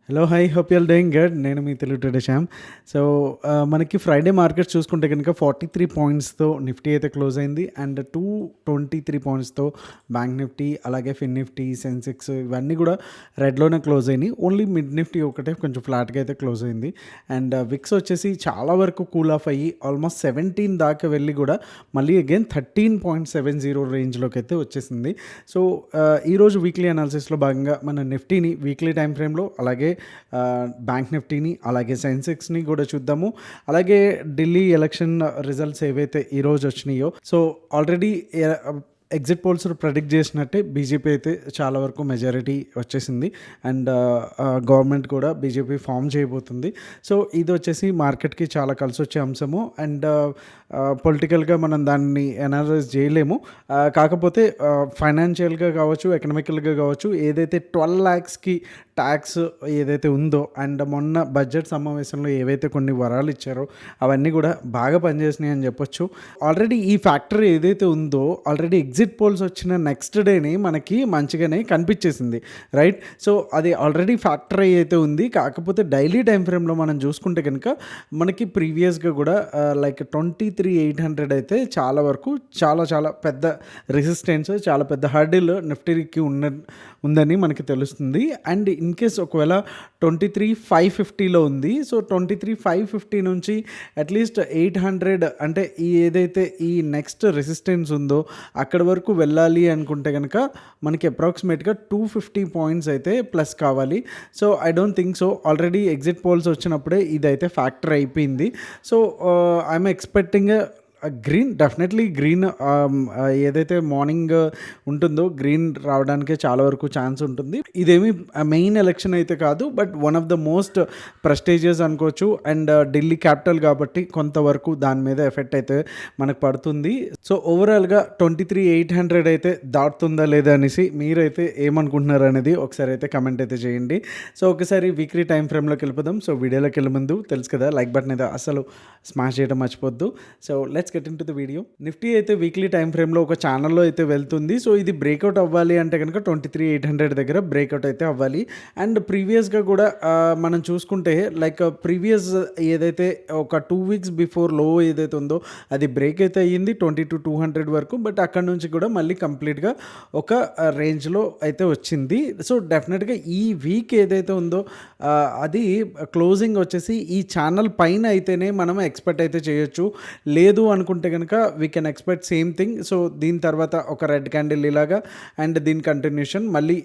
Hello! Hi! Hope you all doing good. నేను మీ Telugu trader Shyam. So, మనకి Friday markets చూసుకుంటే గనుక 43 పాయింట్స్‌తో నిఫ్టీ అయితే క్లోజ్ అయింది. అండ్ 223 పాయింట్స్‌తో బ్యాంక్ నిఫ్టీ, అలాగే ఫిన్ నిఫ్టీ, సెన్సెక్స్ ఇవన్నీ కూడా రెడ్‌లోనే క్లోజ్ అయినాయి. ఓన్లీ మిడ్ నిఫ్టీ ఒకటే కొంచెం ఫ్లాట్‌గా అయితే క్లోజ్ అయింది. అండ్ విక్స్ వచ్చేసి చాలా వరకు కూల్ ఆఫ్ అయ్యి ఆల్మోస్ట్ 17 దాకా వెళ్ళి కూడా మళ్ళీ అగైన్ 13.70 రేంజ్‌లోకి అయితే వచ్చేసింది. సో, ఈరోజు వీక్లీ అనాలిసిస్‌లో భాగంగా మన నిఫ్టీని వీక్లీ టైమ్ ఫ్రేమ్‌లో అలాగే బ్యాంక్ నిఫ్టీని అలాగే సెన్సెక్స్ని కూడా చూద్దాము. అలాగే ఢిల్లీ ఎలక్షన్ రిజల్ట్స్ ఏవైతే ఈరోజు వచ్చినాయో, so already exit polls predict చేసినట్టే బీజేపీ అయితే చాలా వరకు మెజారిటీ వచ్చేసింది. అండ్ గవర్నమెంట్ కూడా బీజేపీ ఫామ్ చేయబోతుంది. సో ఇది వచ్చేసి మార్కెట్కి చాలా కలిసి వచ్చే అంశము. అండ్ పొలిటికల్గా మనం దాన్ని అనలైజ్ చేయలేము. కాకపోతే ఫైనాన్షియల్గా కావచ్చు, ఎకనామికల్గా కావచ్చు, ఏదైతే 12 lakhsకి ట్యాక్స్ ఏదైతే ఉందో, అండ్ మొన్న బడ్జెట్ సమావేశంలో ఏవైతే కొన్ని వరాలు ఇచ్చారో అవన్నీ కూడా బాగా పనిచేసినాయి అని చెప్పొచ్చు. ఆల్రెడీ ఈ ఫ్యాక్టర్ ఏదైతే ఉందో, ఆల్రెడీ ఎగ్జిట్ పోల్స్ వచ్చిన నెక్స్ట్ డేని మనకి మంచిగానే కనిపించేసింది, రైట్? సో అది ఆల్రెడీ ఫ్యాక్టర్ అయితే ఉంది. కాకపోతే డైలీ టైం ఫ్రేమ్లో మనం చూసుకుంటే కనుక మనకి ప్రీవియస్గా కూడా లైక్ 23,800 అయితే చాలా వరకు చాలా చాలా పెద్ద రెసిస్టెన్స్, చాలా పెద్ద హర్డిల్ నిఫ్టీకి ఉందని మనకి తెలుస్తుంది. అండ్ ఇన్ కేస్ ఒకవేళ 23,550లో ఉంది. సో 23,550 నుంచి అట్లీస్ట్ 800 అంటే ఈ ఏదైతే ఈ నెక్స్ట్ రెసిస్టెన్స్ ఉందో అక్కడ వరకు వెళ్ళాలి అనుకుంటే కనుక మనకి అప్రాక్సిమేట్గా 250 పాయింట్స్ అయితే ప్లస్ కావాలి. So I don't think so. Already exit polls వచ్చినప్పుడే ఇదైతే ఫ్యాక్టర్ అయిపోయింది. So I'm expecting green, definitely green ఏదైతే మార్నింగ్ ఉంటుందో గ్రీన్ రావడానికే చాలా వరకు ఛాన్స్ ఉంటుంది. ఇదేమి మెయిన్ ఎలక్షన్ అయితే కాదు, but one of the most prestigious అనుకోవచ్చు. అండ్ ఢిల్లీ క్యాపిటల్ కాబట్టి కొంతవరకు దాని మీద ఎఫెక్ట్ అయితే మనకు పడుతుంది. సో ఓవరాల్గా 23,800 అయితే దాటుతుందా లేదా అనేసి మీరైతే ఏమనుకుంటున్నారు అనేది ఒకసారి అయితే కమెంట్ అయితే చేయండి. సో ఒకసారి వీక్లీ టైం ఫ్రేమ్లోకి వెళ్ళిపోదాం. సో వీడియోలోకి వెళ్ళే ముందు తెలుసు కదా, లైక్ బటన్ అయితే అసలు స్మాష్ చేయడం మర్చిపోద్దు. So let's get into the video. Nifty అయితే వీక్లీ టైం ఫ్రేమ్లో ఒక ఛానల్లో అయితే వెళ్తుంది. సో ఇది బ్రేక్అవుట్ అవ్వాలి అంటే కనుక 23,800 దగ్గర బ్రేక్అవుట్ అయితే అవ్వాలి. అండ్ ప్రీవియస్గా కూడా మనం చూసుకుంటే లైక్ ప్రీవియస్ ఏదైతే ఒక 2 weeks బిఫోర్ లో ఏదైతే ఉందో అది బ్రేక్ అయితే అయ్యింది 22,200 వరకు. బట్ అక్కడ నుంచి కూడా మళ్ళీ కంప్లీట్గా ఒక రేంజ్లో అయితే వచ్చింది. సో డెఫినెట్గా ఈ వీక్ ఏదైతే ఉందో అది క్లోజింగ్ వచ్చేసి ఈ ఛానల్ పైన అయితేనే మనం ఎక్స్పెక్ట్ అయితే చేయొచ్చు. లేదు అనుకుంటే కనుక we can expect same thing. So దీని తర్వాత ఒక రెడ్ క్యాండిల్ ఇలాగా, అండ్ దీని కంటిన్యూషన్ మళ్ళీ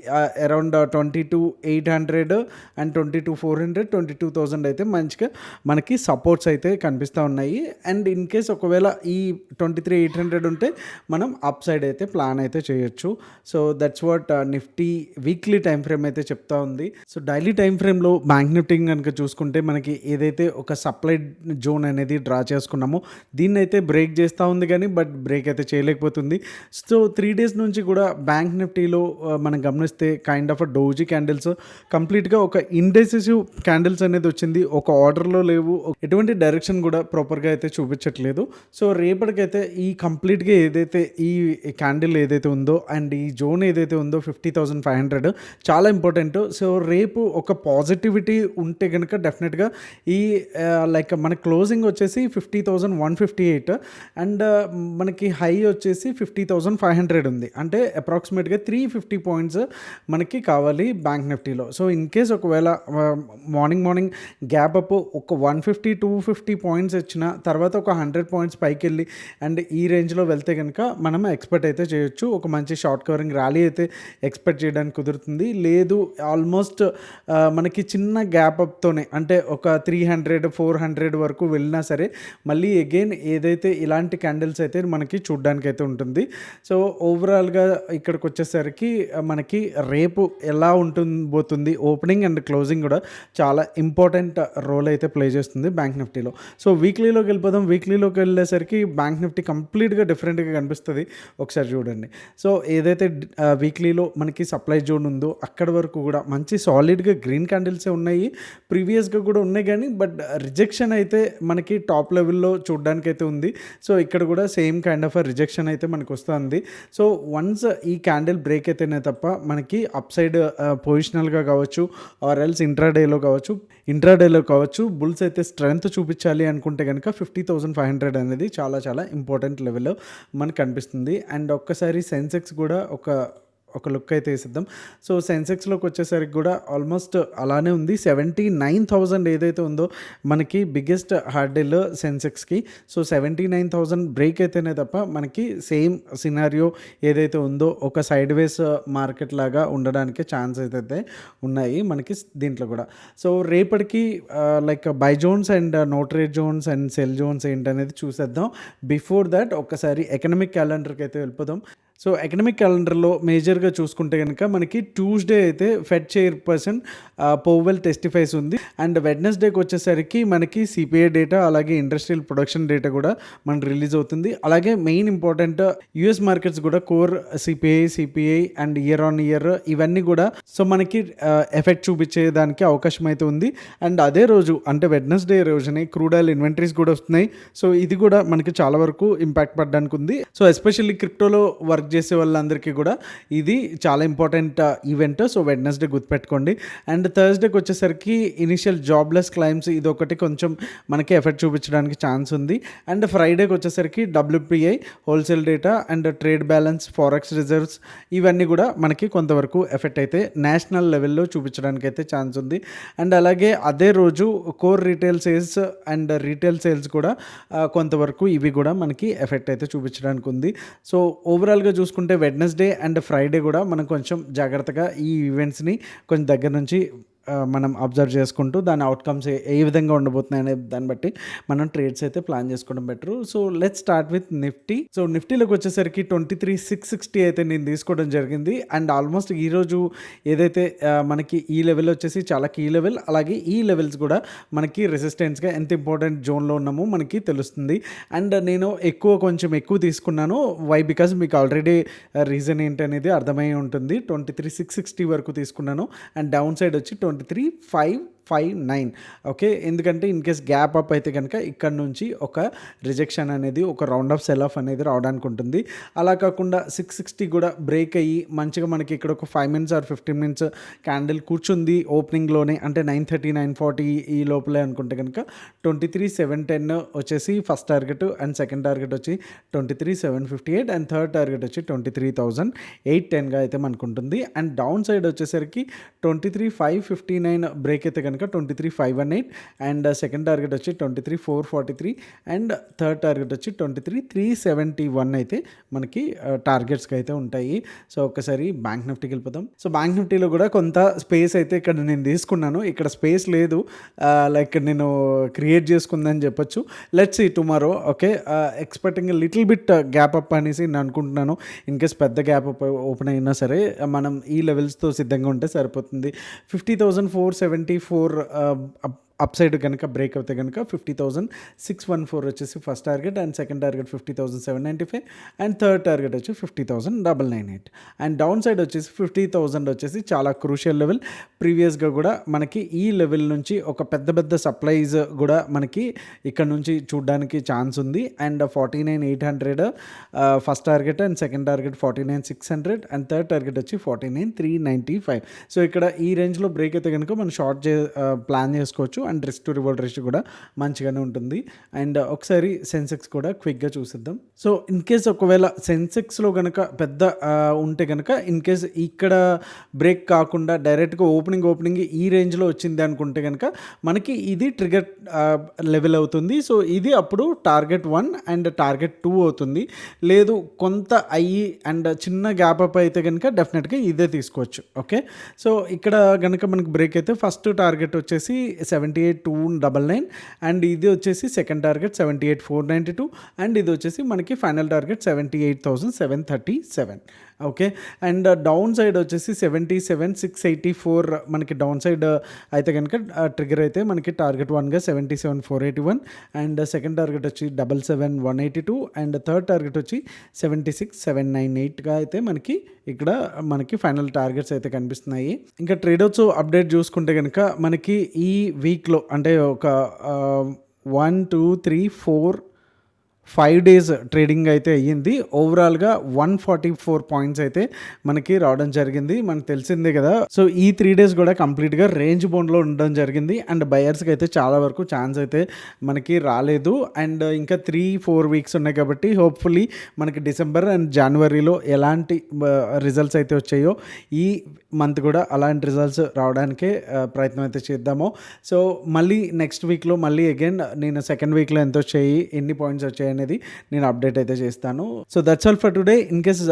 అరౌండ్ 22,800 అండ్ 22,400, 22,000 అయితే మంచిగా మనకి సపోర్ట్స్ అయితే కనిపిస్తూ ఉన్నాయి. అండ్ ఇన్ కేస్ ఒకవేళ ఈ 23,800 ఉంటే మనం అప్ సైడ్ అయితే ప్లాన్ అయితే చేయొచ్చు. So that's what Nifty weekly time frame అయితే చెప్తా ఉంది. సో డైలీ టైం ఫ్రేమ్లో బ్యాంక్ నిఫ్టీ కనుక చూసుకుంటే మనకి ఏదైతే ఒక సప్లై జోన్ అనేది డ్రా చేసుకున్నామో దీన్ని అయితే బ్రేక్ చేస్తూ ఉంది, కానీ బట్ బ్రేక్ అయితే చేయలేకపోతుంది. సో 3 days నుంచి కూడా బ్యాంక్ నిఫ్టీలో మనం గమనిస్తే కైండ్ ఆఫ్ డోజీ క్యాండిల్స్, కంప్లీట్గా ఒక ఇండెసిసివ్ క్యాండిల్స్ అనేది వచ్చింది. ఒక ఆర్డర్లో లేవు, ఎటువంటి డైరెక్షన్ కూడా ప్రాపర్గా అయితే చూపించట్లేదు. సో రేపటికైతే ఈ కంప్లీట్గా ఏదైతే ఈ క్యాండిల్ ఏదైతే ఉందో అండ్ ఈ జోన్ ఏదైతే ఉందో 50,500 చాలా ఇంపార్టెంట్. సో రేపు ఒక పాజిటివిటీ ఉంటే కనుక డెఫినెట్గా ఈ లైక్ మన క్లోజింగ్ వచ్చేసి 50,158 అండ్ మనకి హై వచ్చేసి 50,500 ఉంది. అంటే అప్రాక్సిమేట్గా 350 పాయింట్స్ మనకి కావాలి బ్యాంక్ నిఫ్టీలో. సో ఇన్ కేస్ ఒకవేళ మార్నింగ్ గ్యాప్ అప్ ఒక 150, 250 పాయింట్స్ వచ్చిన తర్వాత ఒక 100 పాయింట్స్ పైకి వెళ్ళి అండ్ ఈ రేంజ్లో వెళ్తే కనుక మనం ఎక్స్పెక్ట్ అయితే చేయొచ్చు. ఒక మంచి షార్ట్ కవరింగ్ ర్యాలీ అయితే ఎక్స్పెక్ట్ చేయడానికి కుదురుతుంది. లేదు ఆల్మోస్ట్ మనకి చిన్న గ్యాప్ అప్తోనే అంటే ఒక 300, 400 వరకు వెళ్ళినా సరే మళ్ళీ అగైన్ ఏదైతే ఇలాంటి క్యాండిల్స్ అయితే మనకి చూడడానికి అయితే ఉంటుంది. సో ఓవరాల్గా ఇక్కడికి వచ్చేసరికి మనకి రేపు ఎలా పోతుంది ఓపెనింగ్ అండ్ క్లోజింగ్ కూడా చాలా ఇంపార్టెంట్ రోల్ అయితే ప్లే చేస్తుంది బ్యాంక్ నిఫ్టీలో. సో వీక్లీలోకి వెళ్ళిపోదాం. వీక్లీలోకి వెళ్ళేసరికి బ్యాంక్ నిఫ్టీ కంప్లీట్గా డిఫరెంట్గా కనిపిస్తుంది. ఒకసారి చూడండి. సో ఏదైతే వీక్లీలో మనకి సప్లై జోన్ ఉందో అక్కడ వరకు కూడా మంచి సాలిడ్గా గ్రీన్ క్యాండిల్సే ఉన్నాయి, ప్రీవియస్గా కూడా ఉన్నాయి, కానీ బట్ రిజెక్షన్ అయితే మనకి టాప్ లెవెల్లో చూడడానికి అయితే ఉంది. ఉంది. సో ఇక్కడ కూడా సేమ్ కైండ్ ఆఫ్ రిజెక్షన్ అయితే మనకు వస్తుంది. సో వన్స్ ఈ క్యాండిల్ బ్రేక్ అయితేనే తప్ప మనకి అప్ సైడ్ పొజిషనల్గా కావచ్చు ఆర్ ఎల్స్ ఇంట్రాడేలో కావచ్చు బుల్స్ అయితే స్ట్రెంగ్త్ చూపించాలి అనుకుంటే కనుక 50,500 అనేది చాలా చాలా ఇంపార్టెంట్ లెవెల్లో మనకు కనిపిస్తుంది. అండ్ ఒక్కసారి సెన్సెక్స్ కూడా ఒక లుక్ అయితే వేసిద్దాం. సో సెన్సెక్స్లోకి వచ్చేసరికి కూడా ఆల్మోస్ట్ అలానే ఉంది. 79,000 ఏదైతే ఉందో మనకి బిగ్గెస్ట్ హార్డిల్ సెన్సెక్స్కి. సో 79,000 బ్రేక్ అయితేనే తప్ప మనకి సేమ్ సినారియో ఏదైతే ఉందో ఒక సైడ్ వేస్ మార్కెట్ లాగా ఉండడానికి ఛాన్స్ అయితే ఉన్నాయి మనకి దీంట్లో కూడా. సో రేపటికి like buy zones and no trade zones and sell zones ఏంటనేది చూసేద్దాం. బిఫోర్ దాట్ ఒక్కసారి ఎకనామిక్ క్యాలెండర్కి అయితే వెళ్ళిపోదాం. సో ఎకనామిక్ క్యాలెండర్లో మేజర్గా చూసుకుంటే కనుక మనకి ట్యూస్డే అయితే ఫెడ్ చైర్పర్సన్ పౌవెల్ టెస్టిఫైస్ ఉంది. అండ్ వెడ్నెస్డేకి వచ్చేసరికి మనకి సిపిఐ డేటా అలాగే ఇండస్ట్రియల్ ప్రొడక్షన్ డేటా కూడా మనకి రిలీజ్ అవుతుంది. అలాగే మెయిన్ ఇంపార్టెంట్ యుఎస్ మార్కెట్స్ కూడా core CPI and year on year ఇవన్నీ కూడా సో మనకి ఎఫెక్ట్ చూపించేదానికి అవకాశం అయితే ఉంది. అండ్ అదే రోజు అంటే వెడ్నెస్డే రోజునే క్రూడ్ ఆయిల్ ఇన్వెంటరీస్ కూడా వస్తున్నాయి. సో ఇది కూడా మనకి చాలా వరకు ఇంపాక్ట్ పడడానికి ఉంది. సో ఎస్పెషల్లీ క్రిప్టోలో వర్క్ చేసే వాళ్ళందరికీ కూడా ఇది చాలా ఇంపార్టెంట్ ఈవెంట్. సో వెడ్నెస్డే గుర్తుపెట్టుకోండి. అండ్ థర్స్డేకి వచ్చేసరికి ఇనిషియల్ జాబ్లెస్ క్లైమ్స్ ఇది ఒకటి కొంచెం మనకి ఎఫెక్ట్ చూపించడానికి ఛాన్స్ ఉంది. అండ్ ఫ్రైడేకి వచ్చేసరికి WPI wholesale data and trade balance forex reserves ఇవన్నీ కూడా మనకి కొంతవరకు ఎఫెక్ట్ అయితే నేషనల్ లెవెల్లో చూపించడానికి అయితే ఛాన్స్ ఉంది. అండ్ అలాగే అదే రోజు core retail sales and retail sales కూడా కొంతవరకు ఇవి కూడా మనకి ఎఫెక్ట్ అయితే చూపించడానికి ఉంది. సో ఓవరాల్గా చూసుకుంటే వెడ్నెస్డే అండ్ ఫ్రైడే కూడా మనం కొంచెం జాగ్రత్తగా ఈ ఈవెంట్స్ని కొంచెం దగ్గర నుంచి మనం అబ్జర్వ్ చేసుకుంటూ దాని అవుట్కమ్స్ ఏ విధంగా ఉండబోతున్నాయి అనే దాన్ని బట్టి మనం ట్రేడ్స్ అయితే ప్లాన్ చేసుకోవడం better. So let's start with Nifty. So నిఫ్టీలోకి వచ్చేసరికి 23,660 అయితే నేను తీసుకోవడం జరిగింది. అండ్ ఆల్మోస్ట్ ఈరోజు ఏదైతే మనకి ఈ లెవెల్ వచ్చేసి చాలా కీ లెవెల్, అలాగే ఈ లెవెల్స్ కూడా మనకి రెసిస్టెన్స్గా ఎంత ఇంపార్టెంట్ జోన్లో ఉన్నామో మనకి తెలుస్తుంది. అండ్ నేను కొంచెం ఎక్కువ తీసుకున్నాను. వై బికాజ్ మీకు ఆల్రెడీ రీజన్ ఏంటనేది అర్థమై ఉంటుంది. 23,660 వరకు తీసుకున్నాను. అండ్ డౌన్ సైడ్ వచ్చి 23,559. ఓకే, ఎందుకంటే ఇన్ కేస్ గ్యాప్ అప్ అయితే కనుక ఇక్కడ నుంచి ఒక రిజెక్షన్ అనేది ఒక రౌండ్ ఆఫ్ సెల్ ఆఫ్ అనేది రావడానికి ఉంటుంది. అలా కాకుండా 660 కూడా బ్రేక్ అయ్యి మంచిగా మనకి ఇక్కడ ఒక 5 minutes ఆర్ 15 minutes క్యాండిల్ కూర్చుంది ఓపెనింగ్లోనే, అంటే 9:30 9:40 ఈ లోపలే అనుకుంటే కనుక 23,710 వచ్చేసి first target. And second target వచ్చి 23,758 అండ్ థర్డ్ టార్గెట్ వచ్చి 23,810గా అయితే మనకు ఉంటుంది. అండ్ డౌన్ సైడ్ వచ్చేసరికి 23,559 బ్రేక్ అయితే కనుక 23,518 అండ్ సెకండ్ టార్గెట్ వచ్చి 23,443 అండ్ థర్డ్ టార్గెట్ వచ్చి 23,371 అయితే మనకి టార్గెట్స్కి అయితే ఉంటాయి. సో ఒకసారి బ్యాంక్ నిఫ్టీకి వెళ్ళిపోతాం. సో బ్యాంక్ నిఫ్టీలో కూడా కొంత స్పేస్ అయితే ఇక్కడ నేను తీసుకున్నాను. ఇక్కడ స్పేస్ లేదు, లైక్ నేను క్రియేట్ చేసుకుందని చెప్పొచ్చు. Let's see tomorrow. Okay, expecting little bit gap up అనేసి నేను అనుకుంటున్నాను. ఇన్ కేస్ పెద్ద గ్యాప్ అప్ ఓపెన్ అయినా సరే మనం ఈ లెవెల్స్తో సిద్ధంగా ఉంటే సరిపోతుంది. 50,474 అప్ సైడ్ కనుక బ్రేక్ అవుతే కనుక 50,614 వచ్చేసి first target. And second target 50,795 and third target వచ్చి 50,998. అండ్ డౌన్ సైడ్ వచ్చేసి 50,000 వచ్చేసి చాలా క్రూషియల్ లెవెల్. ప్రీవియస్గా కూడా మనకి ఈ లెవెల్ నుంచి ఒక పెద్ద సప్లైస్ కూడా మనకి ఇక్కడ నుంచి చూడడానికి ఛాన్స్ ఉంది. And 49,800 first target and second target 49,600 and third target వచ్చి 49,395. సో ఇక్కడ ఈ రేంజ్లో బ్రేక్ అయితే కనుక మనం షార్ట్ ప్లాన్ చేసుకోవచ్చు. And risk to reward ratio కూడా మంచిగానే ఉంటుంది. అండ్ ఒకసారి సెన్సెక్స్ కూడా క్విక్గా చూసిద్దాం. సో ఇన్ కేస్ ఒకవేళ సెన్సెక్స్లో కనుక పెద్ద ఉంటే కనుక ఇన్ కేస్ ఇక్కడ బ్రేక్ కాకుండా డైరెక్ట్గా ఓపెనింగ్ ఈ రేంజ్లో వచ్చింది అనుకుంటే కనుక మనకి ఇది ట్రిగర్ లెవెల్ అవుతుంది. సో ఇది అప్పుడు టార్గెట్ 1 అండ్ టార్గెట్ 2 అవుతుంది. లేదు కొంత అయ్యి అండ్ చిన్న గ్యాప్ అప్ అయితే కనుక డెఫినెట్గా ఇదే తీసుకోవచ్చు. ఓకే, సో ఇక్కడ కనుక మనకి బ్రేక్ అయితే ఫస్ట్ టార్గెట్ వచ్చేసి 78,299 అండ్ ఇది వచ్చేసి సెకండ్ టార్గెట్ 78,492 అండ్ ఇది వచ్చేసి మనకి final target 78,737. Okay, and down side వచ్చేసి 77,684 మనకి డౌన్ సైడ్ అయితే కనుక ట్రిగర్ అయితే మనకి టార్గెట్ 1గా 77,481 అండ్ సెకండ్ టార్గెట్ వచ్చి 77,182 అండ్ థర్డ్ టార్గెట్ వచ్చి 76,798గా అయితే మనకి ఇక్కడ మనకి ఫైనల్ టార్గెట్స్ అయితే కనిపిస్తున్నాయి. ఇంకా ట్రేడర్స్ అప్డేట్ చూసుకుంటే కనుక మనకి ఈ వీక్లో అంటే ఒక 1 2 3 4 5 డేస్ ట్రేడింగ్ అయితే అయ్యింది. ఓవరాల్‌గా 144 పాయింట్స్ అయితే మనకి రావడం జరిగింది. మనకు తెలిసిందే కదా! సో, ఈ 3 డేస్ కూడా కంప్లీట్‌గా రేంజ్ బౌండ్‌లో ఉండడం జరిగింది. అండ్ బయర్స్‌కి అయితే చాలా వరకు ఛాన్స్ అయితే మనకి రాలేదు. అండ్ ఇంకా 3, 4 వీక్స్ ఉన్నాయి కాబట్టి హోప్‌ఫుల్లీ మనకి డిసెంబర్ అండ్ జనవరిలో ఎలాంటి రిజల్ట్స్ అయితే వచ్చాయో ఈ మంత్ కూడా అలాంటి రిజల్ట్స్ రావడానికే ప్రయత్నం అయితే చేద్దాము. సో, మళ్ళీ నెక్స్ట్ వీక్‌లో మళ్ళీ అగైన్ నేను సెకండ్ వీక్‌లో ఎంత వచ్చాయి, ఎన్ని పాయింట్స్ వచ్చాయి అనేది నేను అప్డేట్ అయితే చేస్తాను. So, that's all for today. In case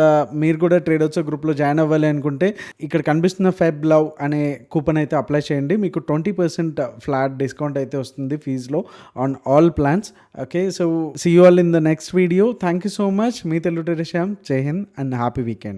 మీరు కూడా ట్రేడర్స్ గ్రూప్‌లో జాయిన్ అవ్వాలి అనుకుంటే ఇక్కడ కనిపిస్తున్న ఫెబ్ లవ్ అనే కూపన్ అయితే అప్లై చేయండి. మీకు 20% ఫ్లాట్ డిస్కౌంట్ అయితే వస్తుంది ఫీజ్‌లో on all plans. Okay. So, see you all in the next video. Thank you so much. మీ Telugu trader Shyam. Jai Hind and happy weekend.